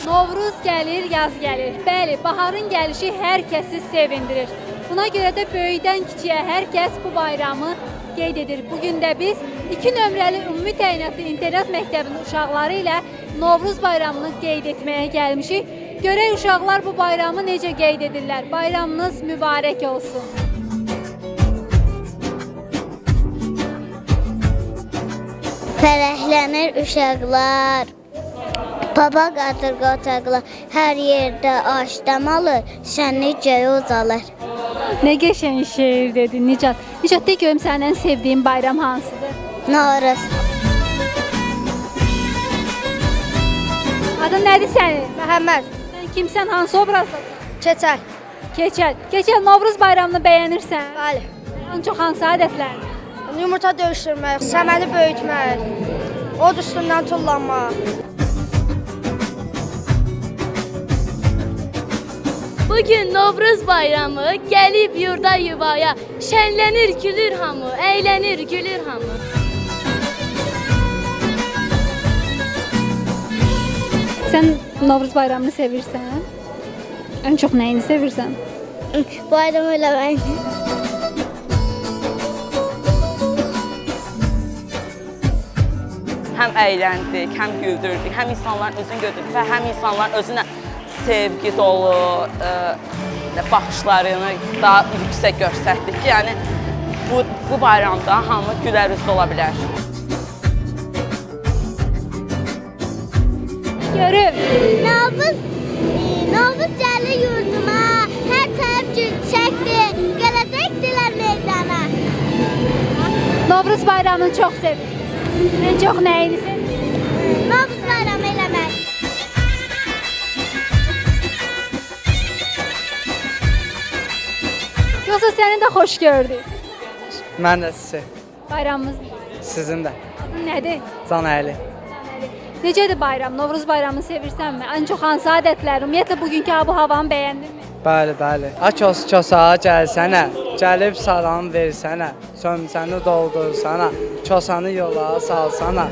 Novruz gəlir, yaz gəlir. Bəli, baharın gəlişi hər kəsi sevindirir. Buna görə də böyükdən kiçiyə hər kəs bu bayramı qeyd edir. Bugün də biz 2 nömrəli ümumi təyinatlı internat məktəbinin uşaqları ilə Novruz bayramını qeyd etməyə gəlmişik. Görək uşaqlar bu bayramı necə qeyd edirlər. Bayramınız mübarək olsun. Fərəhlənir uşaqlar, baba qadırğı otaqlar, hər yerdə aşdamalı, şənlik göy uzalır. Nə qəşəng şeir dedin Nicat. Nicat, de görüm sənin ən sevdiyin bayram hansıdır? Novruz. Adın nədir sənin? Məhəmməd, Sən kimsən, hansı obrazdasan? Keçəl. Keçəl. Keçəl, Novruz bayramını bəyənirsən? Bəli. Ən çox hansı adətlərdir? Yumurta döyüşdürmək, səməni böyütmək, od üstündən tullanmaq. Bugün Novruz bayramı gəlib yurda yuvaya, şənlənir, gülür hamı, əylənir, gülür hamı. Sən Novruz bayramını sevirsən? Ən çox nəyini sevirsən? Bayram eləmək. Həm əyləndik, həm güldürdük, həm insanların özünü götürdük və həm insanların özünə sevgi dolu baxışlarını daha yüksək göstərdik ki, yəni bu bayramda hamı gülər üzlü ola bilər. Görüm. Novruz gəlir yurduma, hər tərəf gül çəkdir, gələcək dilər meydana. Novruz bayramını çox sevir. Ən çox nəyini sevir? Novruz bayramı eləmək. Yoxsa səni də xoş gördük. Mən də sizi, Bayramımız sizin də. adın nədir? Can Əli. Necədir bayram? Novruz bayramını sevirsənmi? Ən çox hansı adətlər? Ümumiyyətlə bugünkü havanı bəyəndinmi? Bəli, bəli. Aços çosağa gəlsənə, gəlib salam versənə, çömçəni doldursana, çosanı yola salsana.